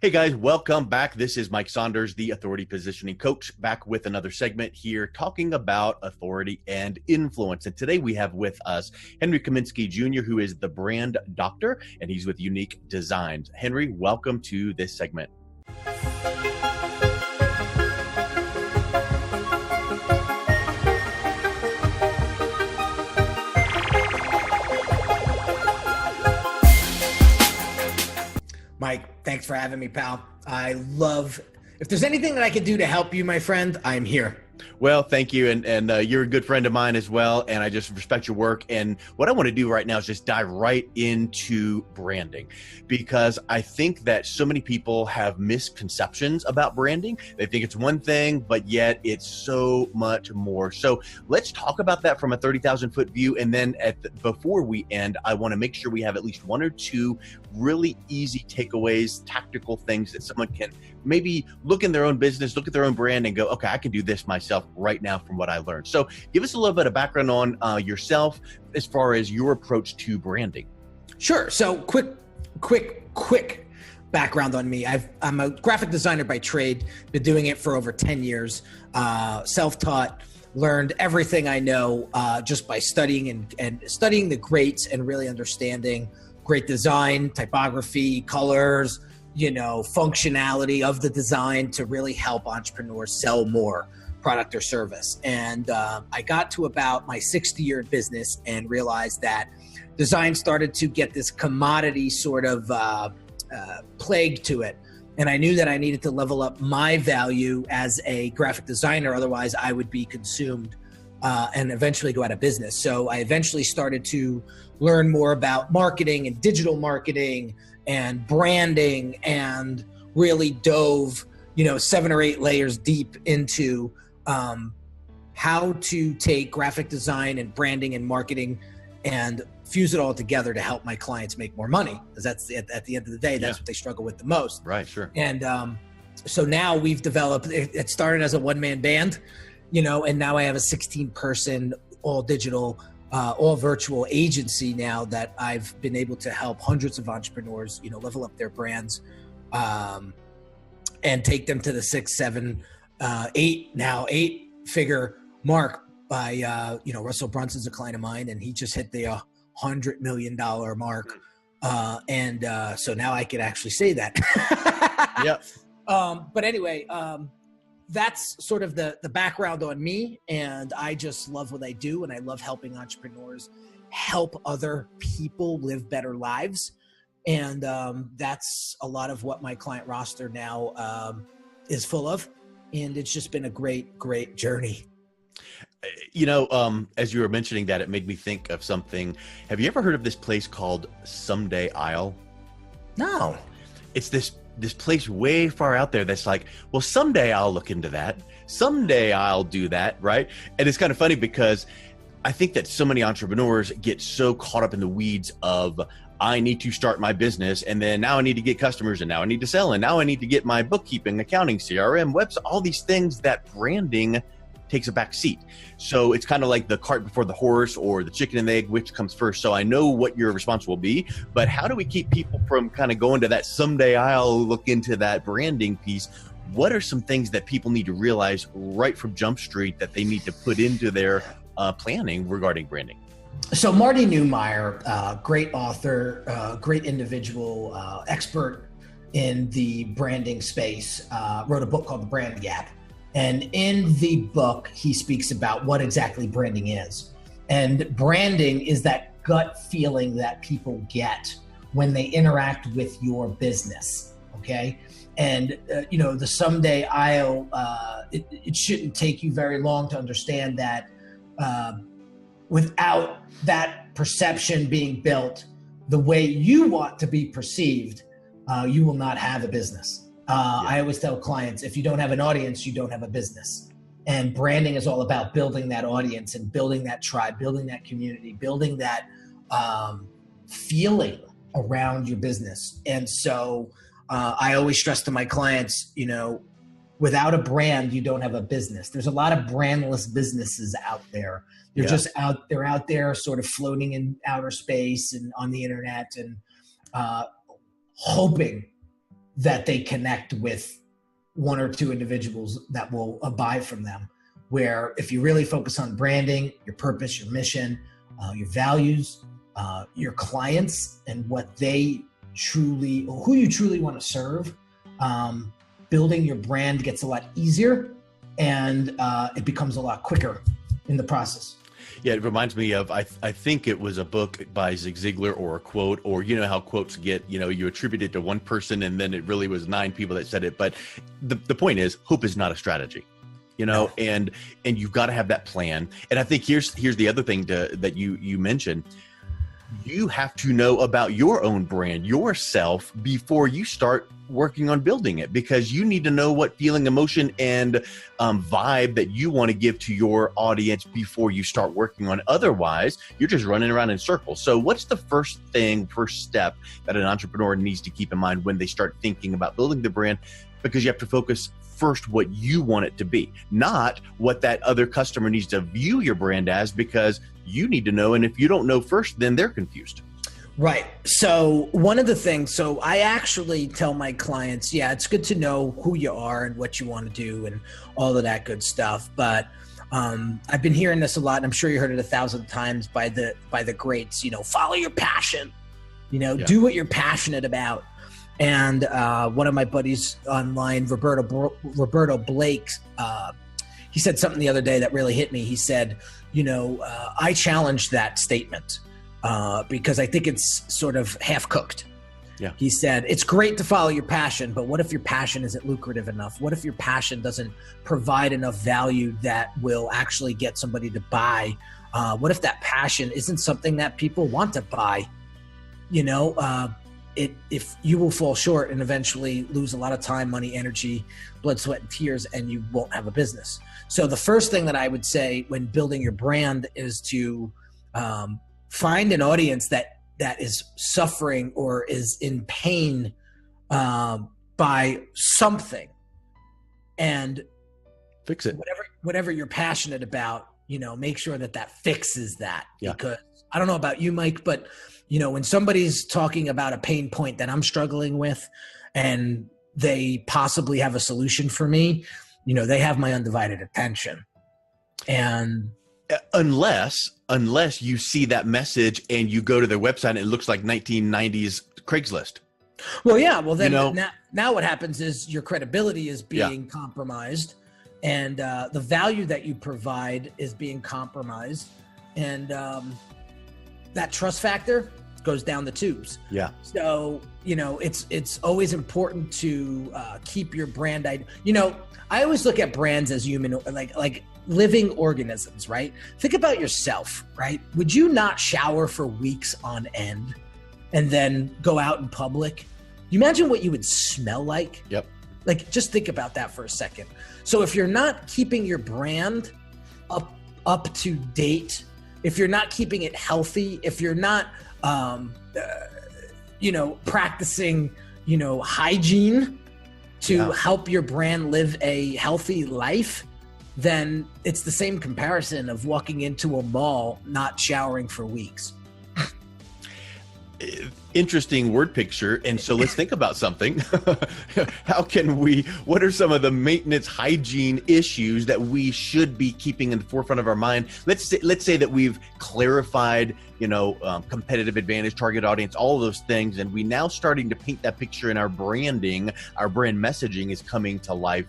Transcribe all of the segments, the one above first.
Hey guys, welcome back. This is Mike Saunders, the Authority Positioning Coach, back with another segment here talking about authority and influence. And today we have with us Henry Kaminski Jr., who is the brand doctor, and he's with Unique Designz. Henry, welcome to this segment. Mike, thanks for having me, pal. If there's anything that I can do to help you, my friend, I'm here. Well, thank you. And you're a good friend of mine as well. And I just respect your work. And what I want to do right now is just dive right into branding, because I think that so many people have misconceptions about branding. They think it's one thing, but yet it's so much more. So let's talk about that from a 30,000 foot view. And then before we end, I want to make sure we have at least one or two really easy takeaways, tactical things that someone can maybe look in their own business, look at their own brand and go, okay, I can do this myself right now from what I learned. So give us a little bit of background on yourself as far as your approach to branding. Sure. So quick background on me. I'm a graphic designer by trade, been doing it for over 10 years, self-taught, learned everything I know just by studying and studying the greats and really understanding great design, typography, colors, functionality of the design to really help entrepreneurs sell more product or service. And I got to about my 6th year in business and realized that design started to get this commodity sort of plague to it. And I knew that I needed to level up my value as a graphic designer, otherwise I would be consumed and eventually go out of business. So I eventually started to learn more about marketing and digital marketing and branding, and really dove, 7 or 8 layers deep into how to take graphic design and branding and marketing and fuse it all together to help my clients make more money. Because that's at the end of the day, that's what they struggle with the most. Right, sure. And so now we've developed, it started as a one-man band, and now I have a 16-person, all digital, all virtual agency now that I've been able to help hundreds of entrepreneurs, level up their brands and take them to the 6, 7, 8-figure mark by, Russell Brunson's a client of mine, and he just hit the $100 million mark. So now I could actually say that. Yeah. But anyway, that's sort of the background on me, and I just love what I do, and I love helping entrepreneurs help other people live better lives. And that's a lot of what my client roster now is full of, and it's just been a great journey. As you were mentioning that, it made me think of something. Have you ever heard of this place called Someday I'll? No. It's this place way far out there that's like, well, someday I'll look into that. Someday I'll do that, right? And it's kind of funny because I think that so many entrepreneurs get so caught up in the weeds of, I need to start my business, and then now I need to get customers, and now I need to sell, and now I need to get my bookkeeping, accounting, CRM, website, all these things that branding takes a back seat. So it's kind of like the cart before the horse, or the chicken and the egg, which comes first. So I know what your response will be, but how do we keep people from kind of going to that someday I'll look into that branding piece? What are some things that people need to realize right from Jump Street that they need to put into their planning regarding branding? So Marty Neumeier, great author, great individual, expert in the branding space, wrote a book called The Brand Gap. And in the book, he speaks about what exactly branding is. And branding is that gut feeling that people get when they interact with your business, okay? And, the someday I'll, it shouldn't take you very long to understand that without that perception being built the way you want to be perceived, you will not have a business. I always tell clients, if you don't have an audience, you don't have a business. And branding is all about building that audience and building that tribe, building that community, building that feeling around your business. And so I always stress to my clients, without a brand, you don't have a business. There's a lot of brandless businesses out there. They're out there sort of floating in outer space and on the internet and hoping that they connect with one or two individuals that will abide from them. Where if you really focus on branding, your purpose, your mission, your values, your clients, and what they truly, or who you truly want to serve, building your brand gets a lot easier, and it becomes a lot quicker in the process. Yeah, it reminds me of, I think it was a book by Zig Ziglar, or a quote, or you know how quotes get, you attribute it to one person and then it really was 9 people that said it. But the point is, hope is not a strategy, and you've got to have that plan. And I think here's the other thing that you mentioned. You have to know about your own brand, yourself, before you start working on building it, because you need to know what feeling, emotion, and vibe that you want to give to your audience before you start working on it. Otherwise, you're just running around in circles. So what's the first step that an entrepreneur needs to keep in mind when they start thinking about building the brand? Because you have to focus first what you want it to be, not what that other customer needs to view your brand as, because you need to know. And if you don't know first, then they're confused. Right. So one of the things, so I actually tell my clients, yeah, it's good to know who you are and what you want to do and all of that good stuff. But I've been hearing this a lot, and I'm sure you heard it 1,000 times by the greats, follow your passion, do what you're passionate about. And one of my buddies online, Roberto Blake, he said something the other day that really hit me. He said, I challenged that statement because I think it's sort of half cooked. Yeah. He said, it's great to follow your passion, but what if your passion isn't lucrative enough? What if your passion doesn't provide enough value that will actually get somebody to buy? What if that passion isn't something that people want to buy? If you will fall short and eventually lose a lot of time, money, energy, blood, sweat, and tears, and you won't have a business. So the first thing that I would say when building your brand is to find an audience that is suffering or is in pain by something, and fix it. Whatever you're passionate about, make sure that fixes that. Yeah. Because I don't know about you, Mike, but when somebody's talking about a pain point that I'm struggling with and they possibly have a solution for me, they have my undivided attention. And unless you see that message and you go to their website and it looks like 1990s Craigslist. Well, yeah. Well, then now what happens is your credibility is being compromised, and the value that you provide is being compromised. And that trust factor goes down the tubes. Yeah. So, it's always important to keep your brand. I always look at brands as human, like living organisms, right? Think about yourself, right? Would you not shower for weeks on end and then go out in public? You imagine what you would smell like? Yep. Like, just think about that for a second. So if you're not keeping your brand up to date, if you're not keeping it healthy, if you're not, practicing, hygiene to help your brand live a healthy life, then it's the same comparison of walking into a mall, not showering for weeks. Interesting word picture. And so let's think about something. What are some of the maintenance hygiene issues that we should be keeping in the forefront of our mind? Let's say that we've clarified, competitive advantage, target audience, all of those things. And we now starting to paint that picture in our branding, our brand messaging is coming to life.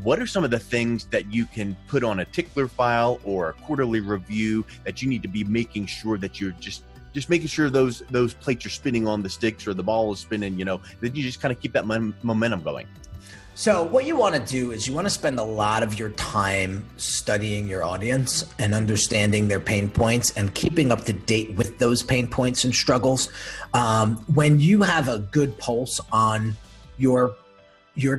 What are some of the things that you can put on a tickler file or a quarterly review that you need to be making sure that you're just making sure those plates are spinning on the sticks or the ball is spinning, that you just kind of keep that momentum going? So what you want to do is you want to spend a lot of your time studying your audience and understanding their pain points and keeping up to date with those pain points and struggles. When you have a good pulse on your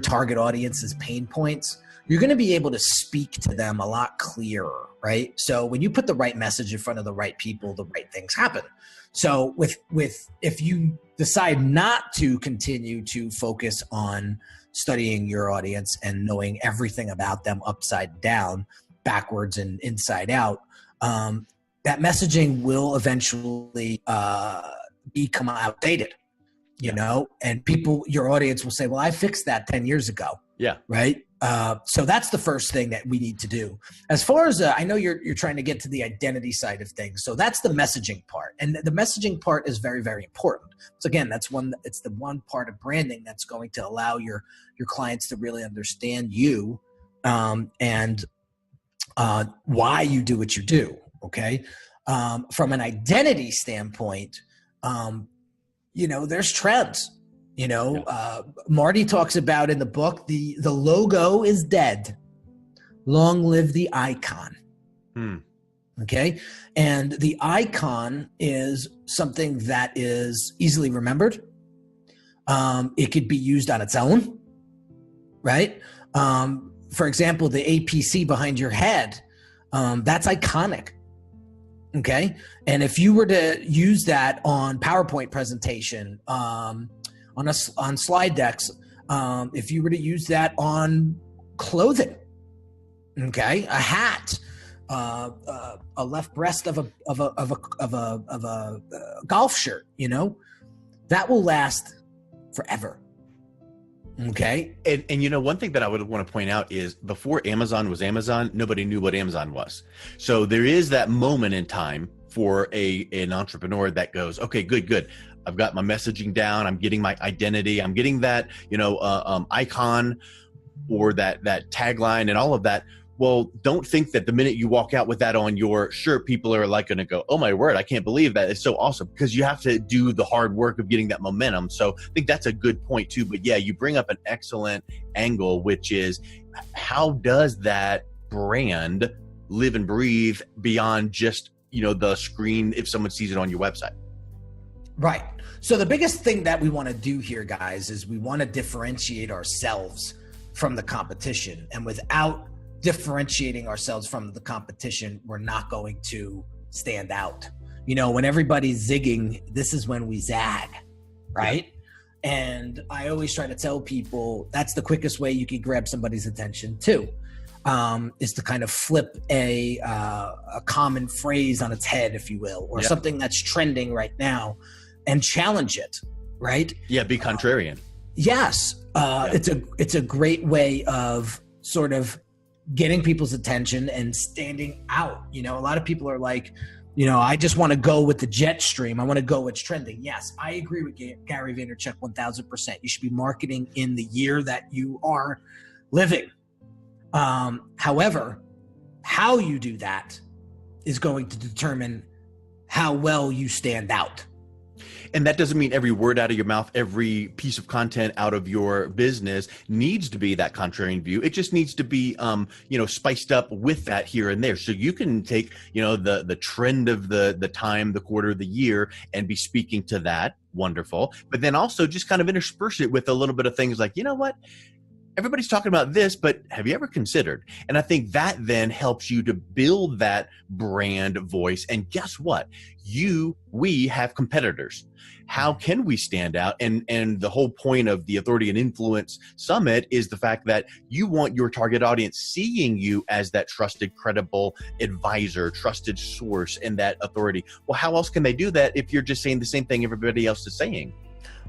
target audience's pain points, you're going to be able to speak to them a lot clearer, right? So when you put the right message in front of the right people, the right things happen. So if you decide not to continue to focus on studying your audience and knowing everything about them upside down, backwards and inside out, that messaging will eventually become outdated. you know, and your audience will say, well, I fixed that 10 years ago. Yeah. Right. So that's the first thing that we need to do. As far as I know you're trying to get to the identity side of things. So that's the messaging part. And the messaging part is very, very important. So again, it's the one part of branding that's going to allow your clients to really understand you and why you do what you do. Okay. From an identity standpoint, you know, there's trends. You know, Marty talks about in the book, the logo is dead. Long live the icon. Okay. And the icon is something that is easily remembered. It could be used on its own, right? For example, the APC behind your head, that's iconic. Okay. And if you were to use that on PowerPoint presentation, on slide decks, if you were to use that on clothing, okay, a hat, a left breast of a golf shirt, you know, that will last forever. Okay. And you know, one thing that I would want to point out is before Amazon was Amazon, nobody knew what Amazon was. So there is that moment in time for an entrepreneur that goes, okay, good. I've got my messaging down. I'm getting my identity. I'm getting that, you know, icon or that tagline and all of that. Well, don't think that the minute you walk out with that on your shirt, people are like going to go, oh my word, I can't believe that. It's so awesome, because you have to do the hard work of getting that momentum. So I think that's a good point too. But yeah, you bring up an excellent angle, which is how does that brand live and breathe beyond just, you know, the screen if someone sees it on your website? Right. So the biggest thing that we want to do here, guys, is we want to differentiate ourselves from the competition. And without differentiating ourselves from the competition, we're not going to stand out. You know, when everybody's zigging, this is when we zag, right? Yeah. And I always try to tell people that's the quickest way you can grab somebody's attention too, is to kind of flip a common phrase on its head, if you will, or something that's trending right now, and challenge it, right? Yeah, be contrarian. Yes. It's a great way of sort of getting people's attention and standing out. You know, a lot of people are like, you know, I just want to go with the jet stream. I want to go what's trending. Yes, I agree with Gary Vaynerchuk 1000%. You should be marketing in the year that you are living. However, how you do that is going to determine how well you stand out. And that doesn't mean every word out of your mouth, every piece of content out of your business needs to be that contrarian view. It just needs to be, you know, spiced up with that here and there. So you can take, you know, the trend of the time, the quarter, the year, and be speaking to that. Wonderful. But then also just kind of intersperse it with a little bit of things like, you know what? Everybody's talking about this, but have you ever considered? And I think that then helps you to build that brand voice. And guess what? We have competitors. How can we stand out? And the whole point of the Authority and Influence Summit is the fact that you want your target audience seeing you as that trusted, credible advisor, trusted source, and that authority. Well, how else can they do that if you're just saying the same thing everybody else is saying?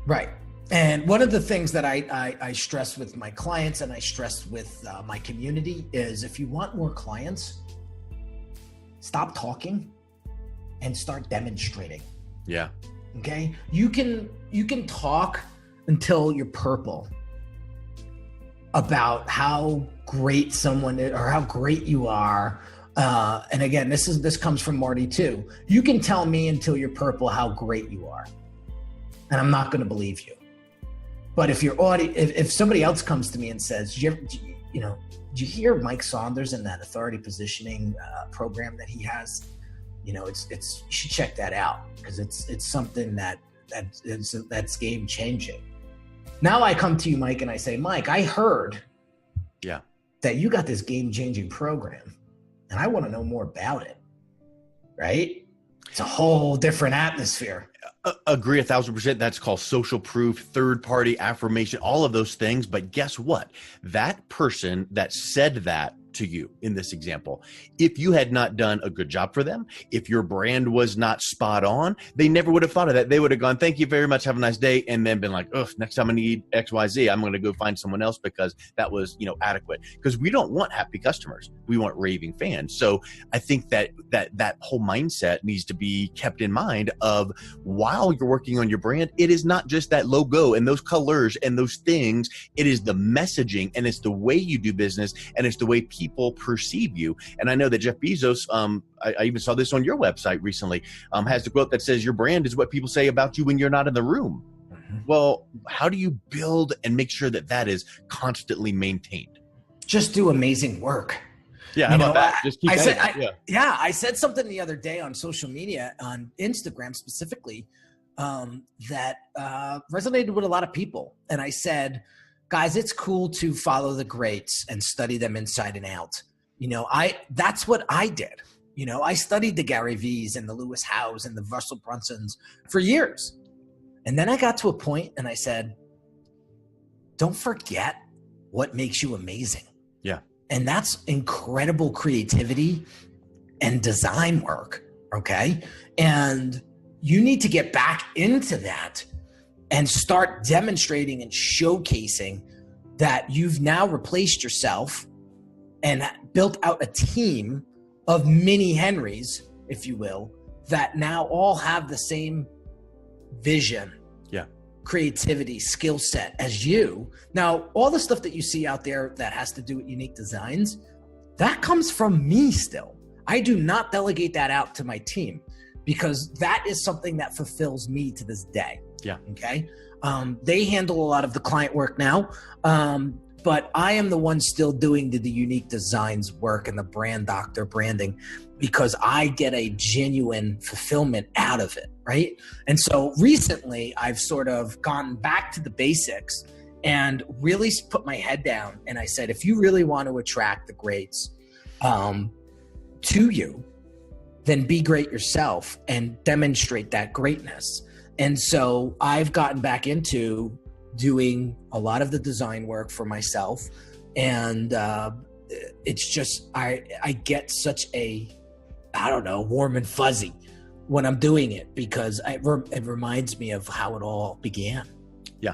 Right. And one of the things that I stress with my clients and I stress with my community is, if you want more clients, stop talking and start demonstrating. Yeah. Okay. You can talk until you're purple about how great someone is or how great you are. And again, this comes from Marty too. You can tell me until you're purple how great you are, and I'm not going to believe you. But if if somebody else comes to me and says, did you hear Mike Saunders in that authority positioning program that he has? You know, you should check that out, because it's something that's game changing. Now I come to you, Mike, and I say, Mike, I heard that you got this game changing program, and I want to know more about it. Right? It's a whole different atmosphere. Agree 1,000%. That's called social proof, third-party affirmation, all of those things. But guess what? That person that said that to you in this example. If you had not done a good job for them, if your brand was not spot on, they never would have thought of that. They would have gone, thank you very much, have a nice day, and then been like, ugh, next time I need XYZ, I'm going to go find someone else because that was, adequate. Because we don't want happy customers. We want raving fans. So I think that whole mindset needs to be kept in mind of while you're working on your brand, it is not just that logo and those colors and those things. It is the messaging, and it's the way you do business, and it's the way people perceive you. And I know that Jeff Bezos, I even saw this on your website recently, has the quote that says, your brand is what people say about you when you're not in the room. Well, how do you build and make sure that that is constantly maintained? Just do amazing work. Yeah, how about that? Just keep I said something the other day on social media, on Instagram specifically, that resonated with a lot of people. And I said, guys, it's cool to follow the greats and study them inside and out. That's what I did. I studied the Gary V's and the Lewis Howes and the Russell Brunsons for years. And then I got to a point and I said, don't forget what makes you amazing. Yeah. And that's incredible creativity and design work. Okay. And you need to get back into that and start demonstrating and showcasing that you've now replaced yourself and built out a team of mini Henrys, if you will, that now all have the same vision, creativity, skill set as you. Now, all the stuff that you see out there that has to do with Unique Designz, that comes from me still. I do not delegate that out to my team because that is something that fulfills me to this day. Yeah. Okay. They handle a lot of the client work now. But I am the one still doing the Unique Designz work and the brand doctor branding because I get a genuine fulfillment out of it, right? And so recently I've sort of gone back to the basics and really put my head down. And I said, if you really want to attract the greats to you, then be great yourself and demonstrate that greatness. And so I've gotten back into doing a lot of the design work for myself. And it's just, I get such a, warm and fuzzy when I'm doing it because it reminds me of how it all began. Yeah.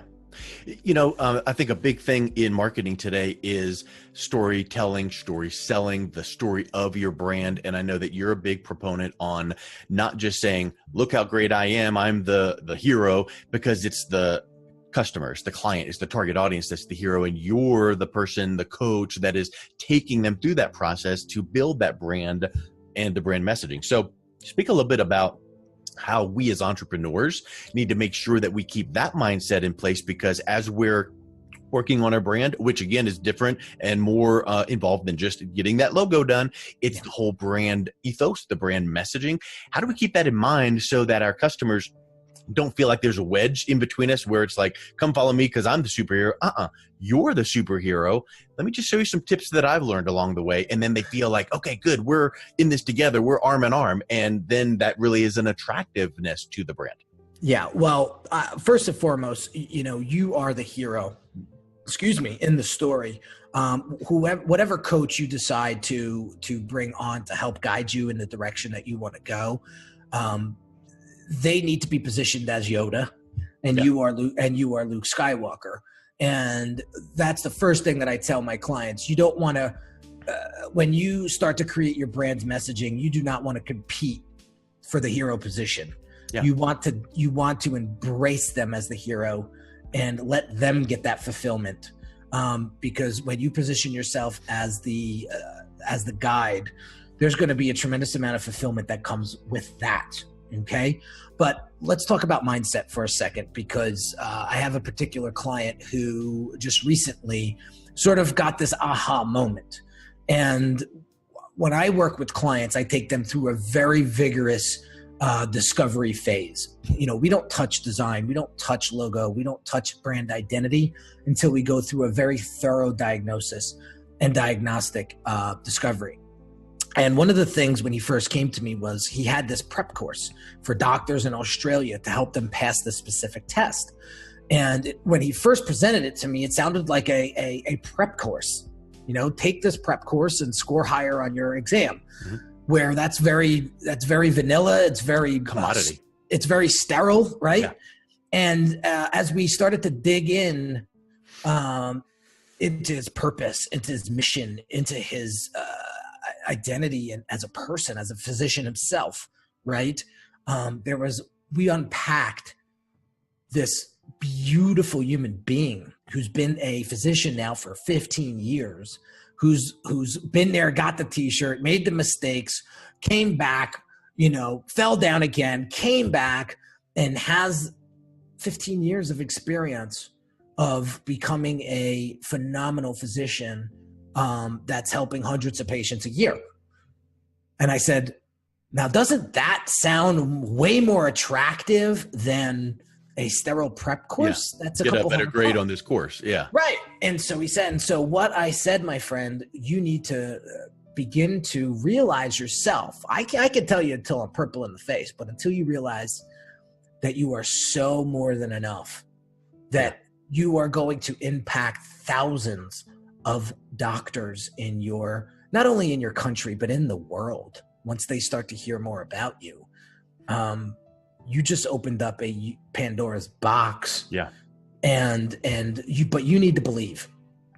I think a big thing in marketing today is storytelling, story selling, the story of your brand. And I know that you're a big proponent on not just saying, look how great I am, I'm the hero, because it's the customers, the client is the target audience that's the hero, and you're the person, the coach that is taking them through that process to build that brand and the brand messaging. So speak a little bit about how we as entrepreneurs need to make sure that we keep that mindset in place, because as we're working on our brand, which again is different and more involved than just getting that logo done, it's the whole brand ethos, the brand messaging. How do we keep that in mind so that our customers don't feel like there's a wedge in between us where it's like, come follow me because I'm the superhero. You're the superhero. Let me just show you some tips that I've learned along the way. And then they feel like, okay, good, we're in this together. We're arm in arm. And then that really is an attractiveness to the brand. Yeah. Well, first and foremost, you are the hero, in the story. Whatever coach you decide to bring on to help guide you in the direction that you want to go, they need to be positioned as Yoda, and you are Luke Skywalker. And that's the first thing that I tell my clients. You don't want to, when you start to create your brand's messaging, you do not want to compete for the hero position. Yeah. You want to embrace them as the hero and let them get that fulfillment. Because when you position yourself as the guide, there's going to be a tremendous amount of fulfillment that comes with that. Okay. But let's talk about mindset for a second, because I have a particular client who just recently sort of got this aha moment. And when I work with clients, I take them through a very vigorous discovery phase. We don't touch design. We don't touch logo. We don't touch brand identity until we go through a very thorough diagnosis and diagnostic discovery. And one of the things when he first came to me was he had this prep course for doctors in Australia to help them pass this specific test. And when he first presented it to me, it sounded like a prep course. take this prep course and score higher on your exam. Where that's very vanilla. It's very commodity. It's very sterile, right? Yeah. And as we started to dig in into his purpose, into his mission, into his identity, and as a person, as a physician himself, right? We unpacked this beautiful human being who's been a physician now for 15 years, who's been there, got the t-shirt, made the mistakes, came back, fell down again, came back, and has 15 years of experience of becoming a phenomenal physician that's helping hundreds of patients a year. And I said, now, doesn't that sound way more attractive than a sterile prep course? Yeah. That's a get couple a better grade on this course. Yeah. Right. And so he said, and so what I said, my friend, you need to begin to realize yourself. I can tell you until I'm purple in the face, but until you realize that you are so more than enough, that you are going to impact thousands of doctors in not only in your country, but in the world. Once they start to hear more about you, you just opened up a Pandora's box. Yeah. But you need to believe,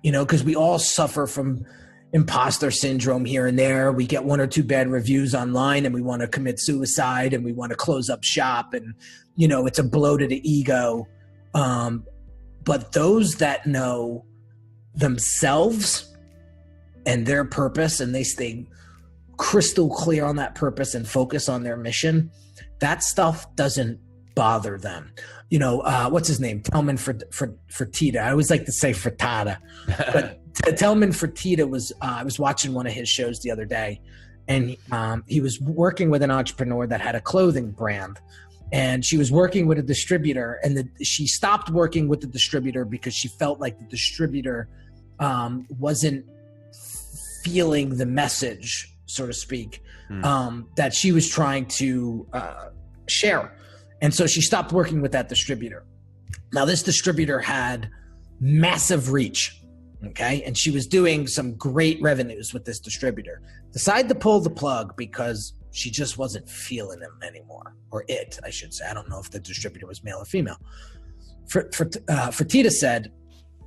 because we all suffer from imposter syndrome here and there. We get one or two bad reviews online and we want to commit suicide and we want to close up shop, and, it's a blow to the ego. But those that know themselves and their purpose, and they stay crystal clear on that purpose and focus on their mission, that stuff doesn't bother them. What's his name? Telman Fertitta. I always like to say Frittata, but Telman Fertitta was, I was watching one of his shows the other day, and he was working with an entrepreneur that had a clothing brand, and she was working with a distributor, and she stopped working with the distributor because she felt like the distributor wasn't feeling the message, so to speak, that she was trying to share. And so she stopped working with that distributor. Now, this distributor had massive reach, okay? And she was doing some great revenues with this distributor. Decided to pull the plug because she just wasn't feeling him anymore, or it, I should say. I don't know if the distributor was male or female. Fertitta said,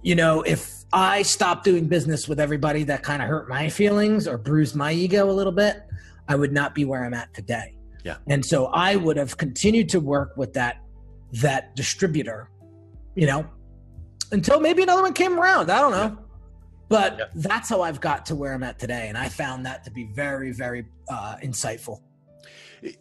if I stopped doing business with everybody that kind of hurt my feelings or bruised my ego a little bit, I would not be where I'm at today. Yeah. And so I would have continued to work with that distributor, until maybe another one came around. I don't know. Yeah. But that's how I've got to where I'm at today. And I found that to be very, very insightful.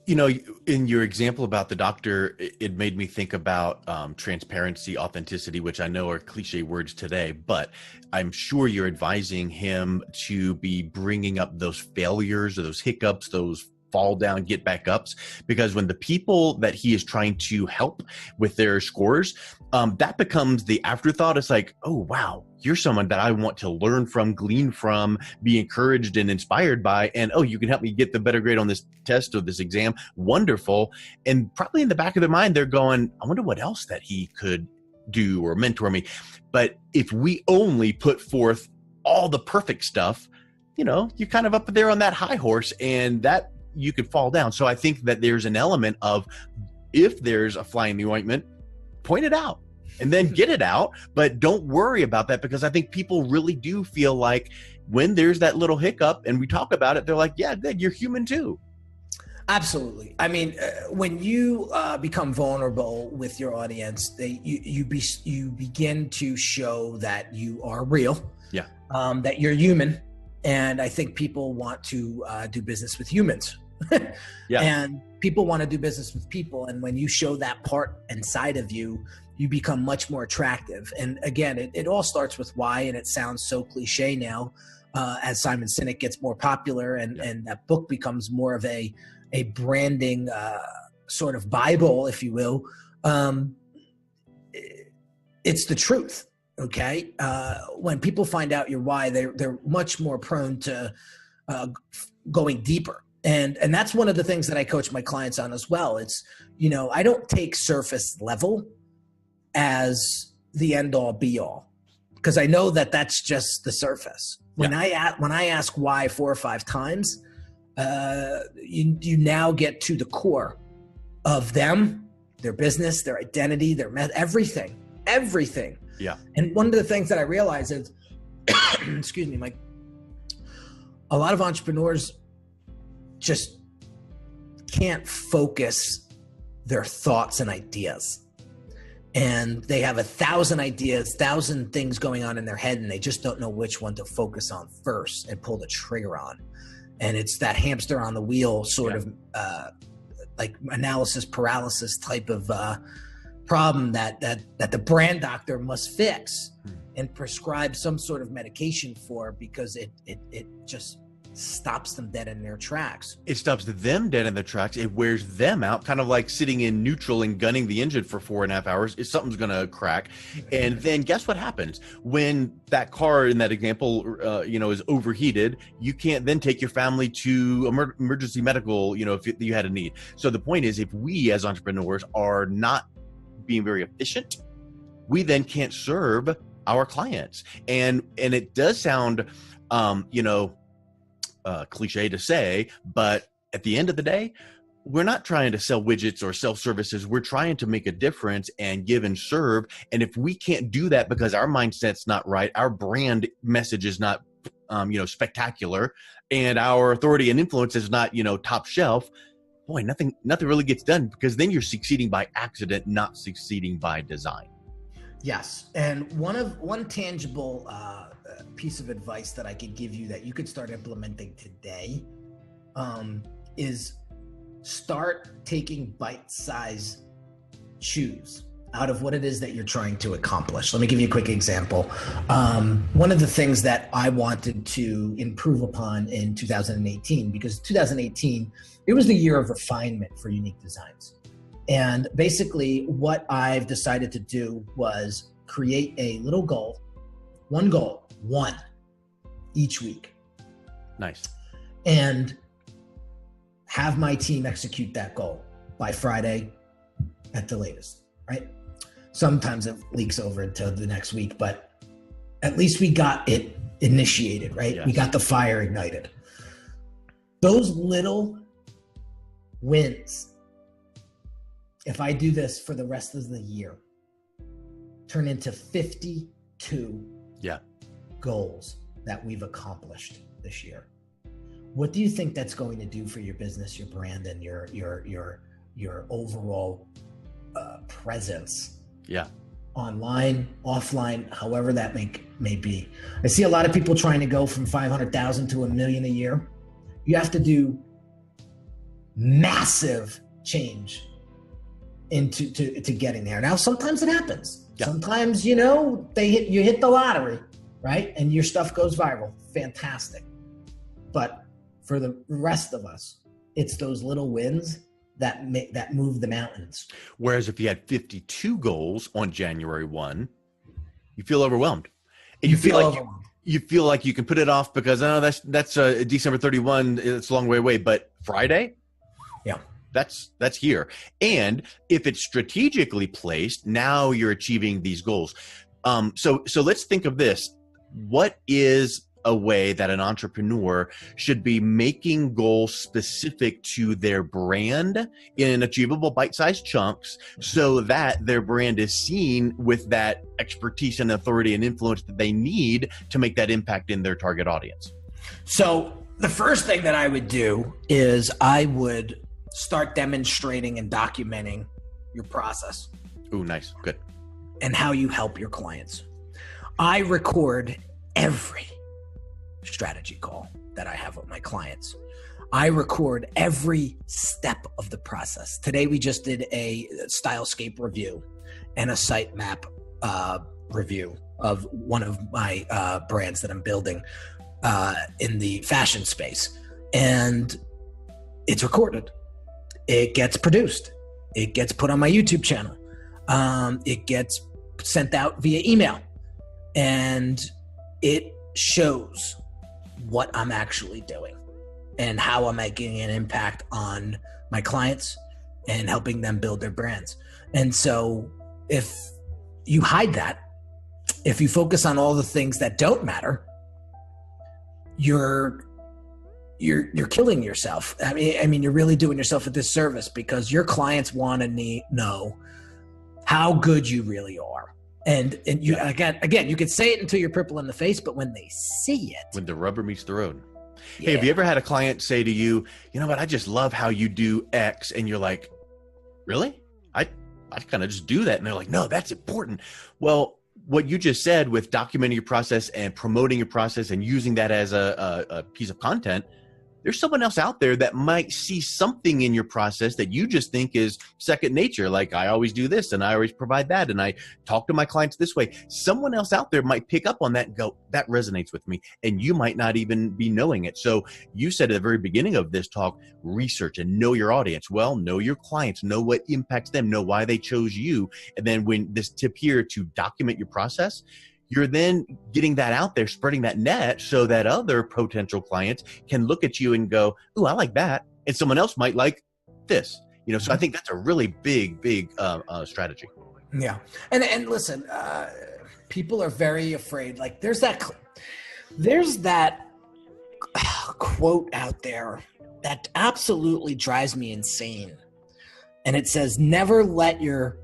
In your example about the doctor, it made me think about transparency, authenticity, which I know are cliche words today, but I'm sure you're advising him to be bringing up those failures or those hiccups, those fall down, get back ups, because when the people that he is trying to help with their scores, that becomes the afterthought. It's like, oh, wow, you're someone that I want to learn from, glean from, be encouraged and inspired by. And, oh, you can help me get the better grade on this test or this exam. Wonderful. And probably in the back of their mind, they're going, I wonder what else that he could do or mentor me. But if we only put forth all the perfect stuff, you're kind of up there on that high horse, and that you could fall down. So I think that there's an element of, if there's a fly in the ointment, point it out and then get it out, but don't worry about that, because I think people really do feel like when there's that little hiccup and we talk about it, they're like, yeah, you're human too. Absolutely. I mean, when you become vulnerable with your audience, you begin to show that you are real, that you're human. And I think people want to do business with humans. And people want to do business with people. And when you show that part inside of you, you become much more attractive. And again, it all starts with why, and it sounds so cliche now as Simon Sinek gets more popular and that book becomes more of a branding sort of Bible, if you will. It's the truth. Okay. When people find out your why, they're much more prone to going deeper. And that's one of the things that I coach my clients on as well. It's, I don't take surface level as the end all be all. because I know that that's just the surface. When I ask why 4 or 5 times, you now get to the core of them, their business, their identity, their everything. Yeah. And one of the things that I realize is, excuse me, Mike, a lot of entrepreneurs just can't focus their thoughts and ideas. And they have 1,000 ideas, 1,000 things going on in their head, and they just don't know which one to focus on first and pull the trigger on. And it's that hamster on the wheel sort of like analysis paralysis type of problem that the brand doctor must fix and prescribe some sort of medication for, because it just stops them dead in their tracks. It stops them dead in their tracks. It wears them out, kind of like sitting in neutral and gunning the engine for 4.5 hours. Something's going to crack. And then guess what happens when that car in that example, is overheated? You can't then take your family to emergency medical, if you had a need. So the point is, if we as entrepreneurs are not being very efficient, we then can't serve our clients. And it does sound, cliche to say, but at the end of the day, we're not trying to sell widgets or sell services. We're trying to make a difference and give and serve. And if we can't do that because our mindset's not right, our brand message is not, spectacular, and our authority and influence is not, top shelf, boy, nothing really gets done, because then you're succeeding by accident, not succeeding by design. Yes. And one tangible piece of advice that I could give you that you could start implementing today is start taking bite-sized chews out of what it is that you're trying to accomplish. Let me give you a quick example. One of the things that I wanted to improve upon in 2018, because 2018, it was the year of refinement for Unique Designz. And basically what I've decided to do was create a little goal, one each week. Nice. And have my team execute that goal by Friday at the latest, right? Sometimes it leaks over into the next week, but at least we got it initiated, right? Yes. We got the fire ignited. Those little wins, if I do this for the rest of the year, turn into 52 goals that we've accomplished this year. What do you think that's going to do for your business, your brand, and your overall presence? Yeah. Online, offline, however that may be. I see a lot of people trying to go from 500,000 to $1 million a year. You have to do massive change to getting there. Now, sometimes it happens. Yeah. Sometimes, you hit the lottery, right? And your stuff goes viral. Fantastic. But for the rest of us, it's those little wins that move the mountains. Whereas if you had 52 goals on January 1, you feel overwhelmed. And you feel like you can put it off because that's December 31. It's a long way away. But Friday, that's here. And if it's strategically placed, now you're achieving these goals. So let's think of this. What is a way that an entrepreneur should be making goals specific to their brand in achievable bite-sized chunks so that their brand is seen with that expertise and authority and influence that they need to make that impact in their target audience? So the first thing that I would do is I would start demonstrating and documenting your process. Ooh, nice. Good. And how you help your clients. I record every strategy call that I have with my clients. I record every step of the process. Today, we just did a stylescape review and a sitemap review of one of my brands that I'm building in the fashion space. And it's recorded. It gets produced. It gets put on my YouTube channel. It gets sent out via email. And it shows what I'm actually doing and how I'm making an impact on my clients and helping them build their brands. And so if you hide that if you focus on all the things that don't matter, you're killing yourself. I mean, you're really doing yourself a disservice, because your clients want to know how good you really are. And you, again, you can say it until you're purple in the face, but when they see it, when the rubber meets the road. Yeah. Hey, have you ever had a client say to you, you know what, I just love how you do X, and you're like, really? I kind of just do that. And they're like, no, that's important. Well, what you just said with documenting your process and promoting your process and using that as a piece of content, there's someone else out there that might see something in your process that you just think is second nature. Like, I always do this and I always provide that and I talk to my clients this way. Someone else out there might pick up on that and go, that resonates with me. And you might not even be knowing it. So you said at the very beginning of this talk, research and know your audience. Well, know your clients, know what impacts them, know why they chose you. And then when this tip here to document your process, you're then getting that out there, spreading that net so that other potential clients can look at you and go, ooh, I like that. And someone else might like this, you know? So I think that's a really big strategy. Yeah. And listen, people are very afraid. Like there's that quote out there that absolutely drives me insane. And it says, never let your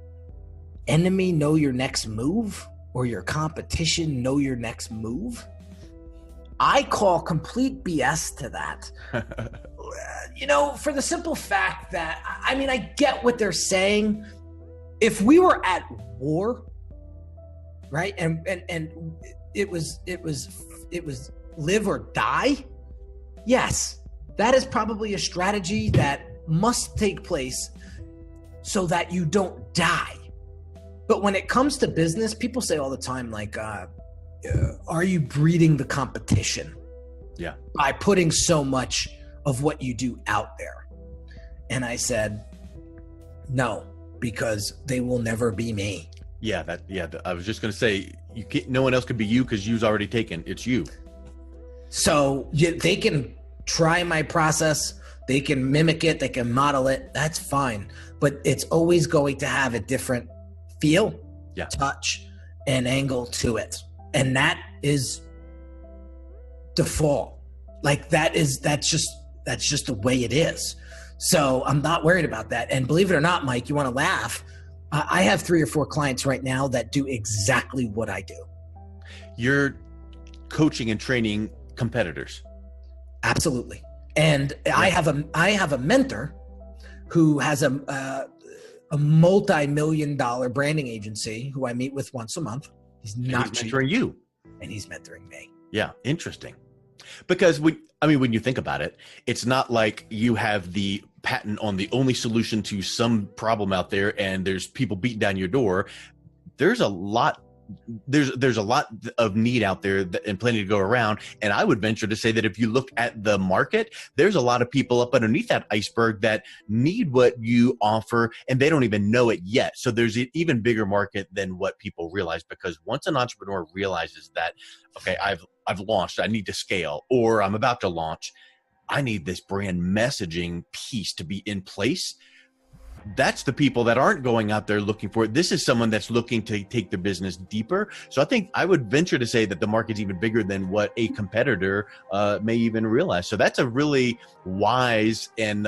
enemy know your next move, or your competition know your next move. I call complete BS to that. You know, for the simple fact that, I mean, I get what they're saying. If we were at war, right, and it was live or die, yes, that is probably a strategy that must take place so that you don't die. But when it comes to business, people say all the time, like, are you breeding the competition? Yeah. By putting so much of what you do out there. And I said, no, because they will never be me. Yeah. I was just going to say, no one else could be you because you's already taken. It's you. So they can try my process. They can mimic it. They can model it. That's fine. But it's always going to have a different feel, touch, and angle to it. And that is default. Like that's just the way it is. So I'm not worried about that. And believe it or not, Mike, you want to laugh. I have 3 or 4 clients right now that do exactly what I do. You're coaching and training competitors. Absolutely. And I have a mentor who has a multi-million-dollar branding agency who I meet with once a month. He's mentoring you. And he's mentoring me. Yeah, interesting. Because when you think about it, it's not like you have the patent on the only solution to some problem out there and there's people beating down your door. There's a lot of need out there and plenty to go around. And I would venture to say that if you look at the market, there's a lot of people up underneath that iceberg that need what you offer and they don't even know it yet. So there's an even bigger market than what people realize, because once an entrepreneur realizes that, okay, I've launched, I need to scale, or I'm about to launch, I need this brand messaging piece to be in place. That's the people that aren't going out there looking for it. This is someone that's looking to take their business deeper. So I think I would venture to say that the market's even bigger than what a competitor may even realize. So that's a really wise and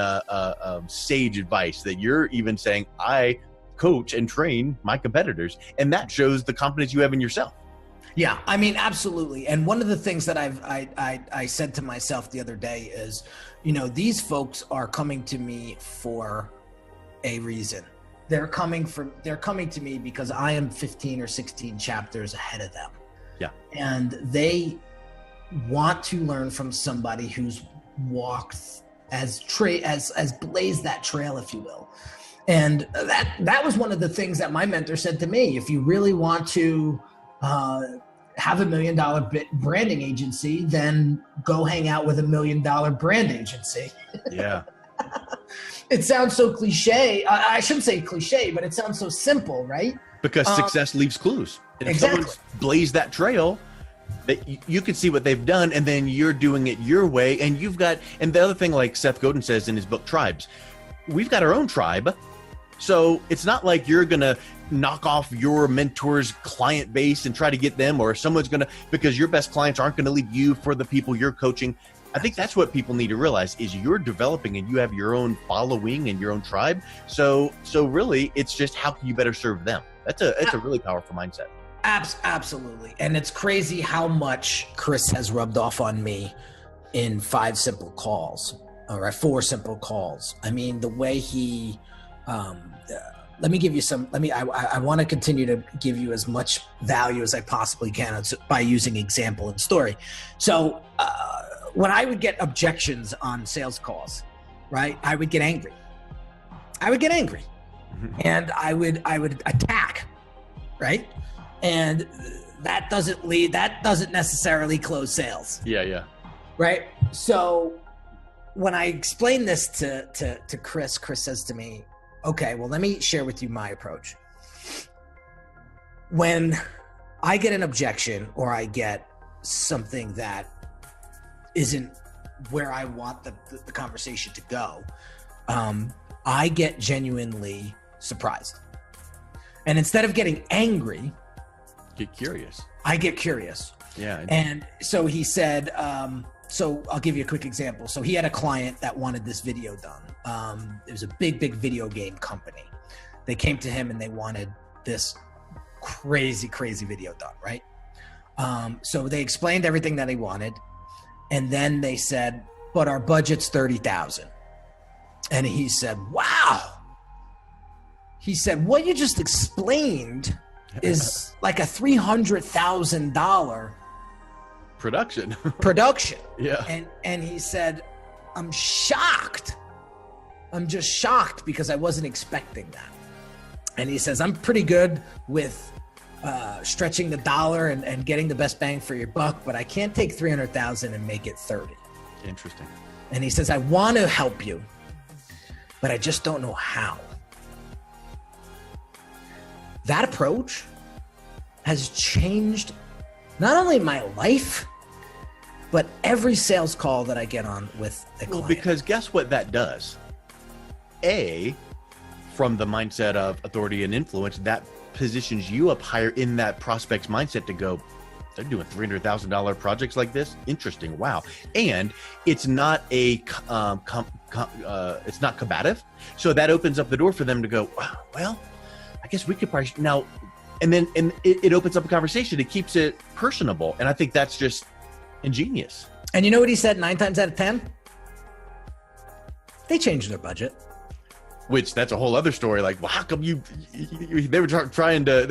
sage advice that you're even saying, I coach and train my competitors. And that shows the confidence you have in yourself. Yeah, I mean, absolutely. And one of the things that I said to myself the other day is, you know, these folks are coming to me for a reason. They're coming to me because I am 15 or 16 chapters ahead of them. Yeah. And they want to learn from somebody who's walked as blazed that trail, if you will. And that was one of the things that my mentor said to me. If you really want to have $1 million branding agency, then go hang out with $1 million brand agency. Yeah. It sounds so cliche. I shouldn't say cliche, but it sounds so simple, right? Because success leaves clues. And if exactly. someone's blazed that trail, that you can see what they've done, and then you're doing it your way. And the other thing, like Seth Godin says in his book, Tribes, we've got our own tribe, So it's not like you're going to knock off your mentor's client base and try to get them, or someone's going to, because your best clients aren't going to leave you for the people you're coaching. I think that's what people need to realize is you're developing and you have your own following and your own tribe. So really it's just how can you better serve them? It's a really powerful mindset. Absolutely. And it's crazy how much Chris has rubbed off on me in 5 simple calls, or 4 simple calls. I mean, the way he, let me give you some, I want to continue to give you as much value as I possibly can by using example and story. So when I would get objections on sales calls, right, I would get angry. And I would attack, right? And that doesn't necessarily close sales. Yeah. Right. So when I explain this to Chris says to me, okay, well, let me share with you my approach. When I get an objection or I get something that isn't where I want the conversation to go, I get genuinely surprised. And instead of getting angry, get curious. I get curious. Yeah. And so he said, so I'll give you a quick example. So he had a client that wanted this video done. It was a big video game company. They came to him and they wanted this crazy video done, right? So they explained everything that he wanted. And then they said, but our budget's $30,000. And he said, wow. He said, what you just explained is like a $300,000 production. Yeah. And he said, I'm shocked. I'm just shocked because I wasn't expecting that. And he says, I'm pretty good with stretching the dollar and getting the best bang for your buck, but I can't take 300,000 and make it 30. Interesting. And he says, I want to help you, but I just don't know how. That approach has changed not only my life, but every sales call that I get on with a client. Well, because guess what that does? From the mindset of authority and influence, that positions you up higher in that prospect's mindset to go, they're doing $300,000 projects like this. Interesting. Wow. And it's not it's not combative. So that opens up the door for them to go, wow, well, I guess we could probably now, and it opens up a conversation. It keeps it personable. And I think that's just ingenious. And you know what he said 9 times out of 10? They changed their budget. Which that's a whole other story. Like, well, how come they were trying to,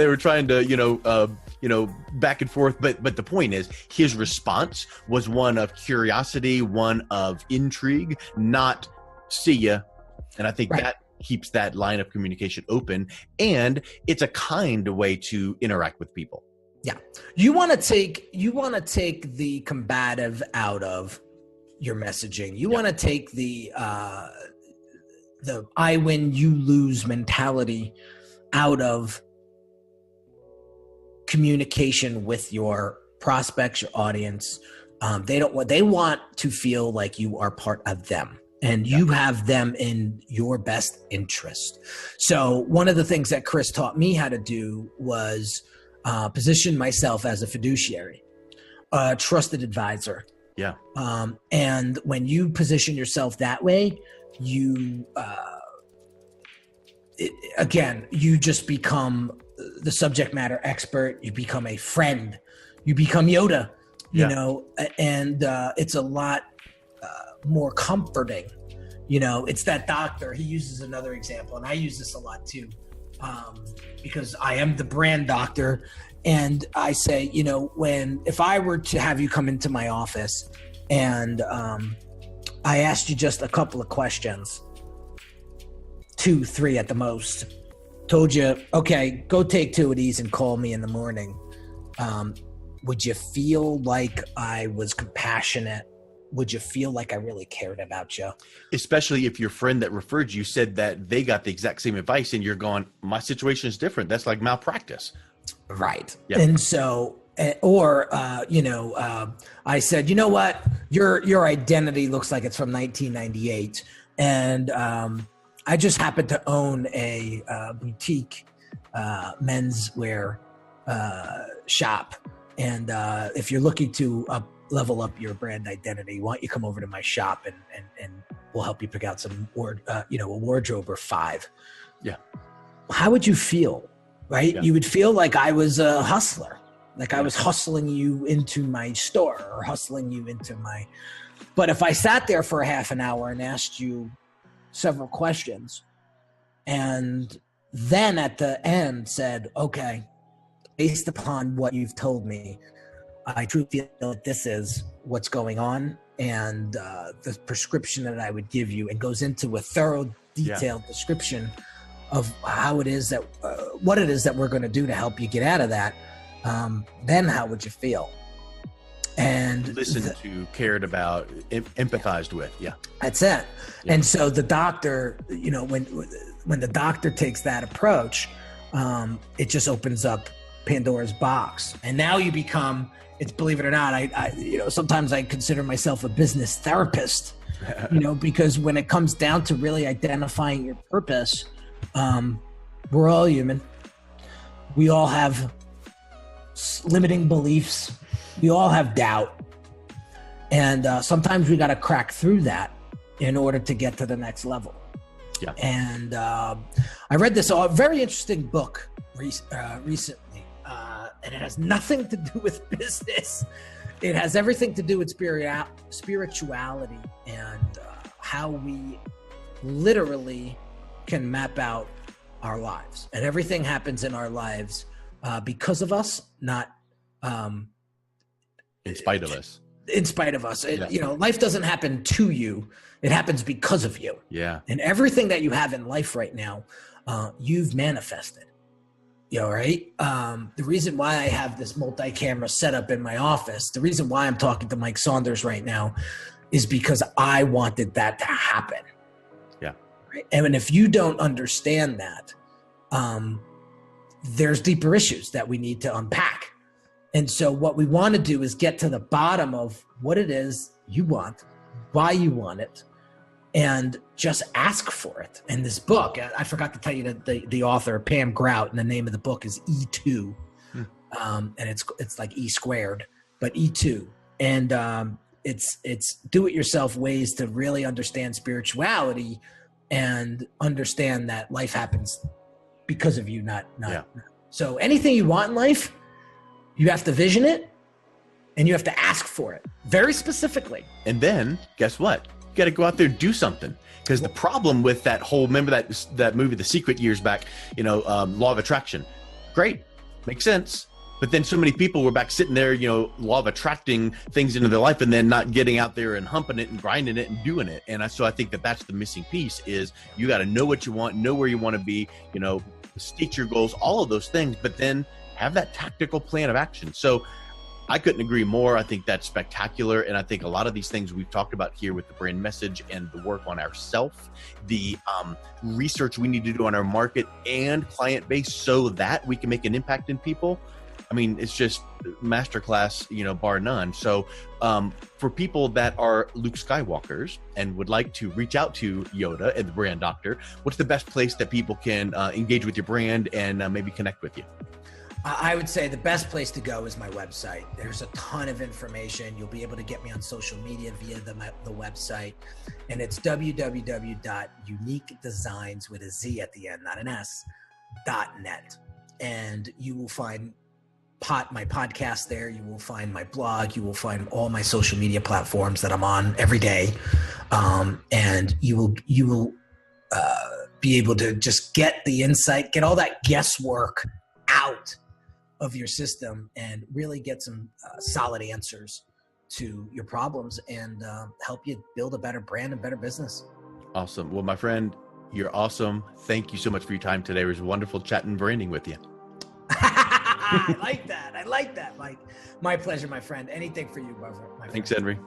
back and forth. But the point is, his response was one of curiosity, one of intrigue, not see ya. And I think that keeps that line of communication open, and it's a kind way to interact with people. Yeah. You want to take the combative out of your messaging. You want to take the I win, you lose mentality out of communication with your prospects, your audience. They want to feel like you are part of them and you have them in your best interest. So one of the things that Chris taught me how to do was position myself as a fiduciary, a trusted advisor. Yeah. And when you position yourself that way, you just become the subject matter expert. You become a friend. You become Yoda, you know, and it's a lot more comforting. You know, it's that doctor. He uses another example, and I use this a lot too, because I am the brand doctor. And I say, you know, if I were to have you come into my office and I asked you just a couple of questions, 2, 3 at the most, told you, okay, go take 2 of these and call me in the morning. Would you feel like I was compassionate? Would you feel like I really cared about you? Especially if your friend that referred you said that they got the exact same advice and you're going, my situation is different. That's like malpractice. Right. Yep. And so, I said, you know what, your identity looks like it's from 1998. And I just happen to own a boutique menswear shop. And if you're looking to level up your brand identity, why don't you come over to my shop and we'll help you pick out some, a wardrobe or 5. Yeah. How would you feel, right? Yeah. You would feel like I was a hustler, like I was hustling you into my store or hustling you into my, but if I sat there for a half an hour and asked you several questions and then at the end said, okay, based upon what you've told me, I truly feel that this is what's going on, and the prescription that I would give you, and goes into a thorough, detailed description of how it is that, what it is that we're going to do to help you get out of that, then how would you feel? And listened to, cared about, empathized with. Yeah, that's it. Yeah. And so the doctor, when the doctor takes that approach, it just opens up Pandora's box, and now you become, it's, believe it or not, I sometimes I consider myself a business therapist, because when it comes down to really identifying your purpose, we're all human. We all have limiting beliefs. We all have doubt. And sometimes we got to crack through that in order to get to the next level. Yeah. And I read this very interesting book recently. And it has nothing to do with business. It has everything to do with spirituality and how we literally can map out our lives. And everything happens in our lives because of us, not in spite of us. In spite of us. Life doesn't happen to you. It happens because of you. Yeah. And everything that you have in life right now, you've manifested. Right? The reason why I have this multi-camera setup in my office, the reason why I'm talking to Mike Saunders right now is because I wanted that to happen. Yeah. Right? And if you don't understand that, there's deeper issues that we need to unpack. And so what we want to do is get to the bottom of what it is you want, why you want it, and just ask for it. And this book, I forgot to tell you that the author, Pam Grout, and the name of the book is E2. And it's like E squared, but E2. And it's do-it-yourself ways to really understand spirituality and understand that life happens because of you, not. So anything you want in life, you have to vision it and you have to ask for it very specifically. And then guess what? You got to go out there and do something. Because the problem with that whole, remember that movie, The Secret, years back, law of attraction. Great. Makes sense. But then so many people were back sitting there, law of attracting things into their life and then not getting out there and humping it and grinding it and doing it. And so I think that's the missing piece is you got to know what you want, know where you want to be, state your goals, all of those things, but then have that tactical plan of action. So I couldn't agree more. I think that's spectacular. And I think a lot of these things we've talked about here with the brand message and the work on ourself, the research we need to do on our market and client base so that we can make an impact in people. I mean, it's just masterclass, bar none. So for people that are Luke Skywalkers and would like to reach out to Yoda and the brand doctor, what's the best place that people can engage with your brand and maybe connect with you? I would say the best place to go is my website. There's a ton of information. You'll be able to get me on social media via the website. And it's www.uniquedesignz with a Z at the end, not an S, .net. And you will find my podcast there. You will find my blog. You will find all my social media platforms that I'm on every day. And you will be able to just get the insight, get all that guesswork out of your system and really get some solid answers to your problems and help you build a better brand and better business. Awesome. Well, my friend, you're awesome. Thank you so much for your time today. It was wonderful chatting branding with you. I like that. Mike. My pleasure, my friend. Anything for you, my friend. Thanks, Henry.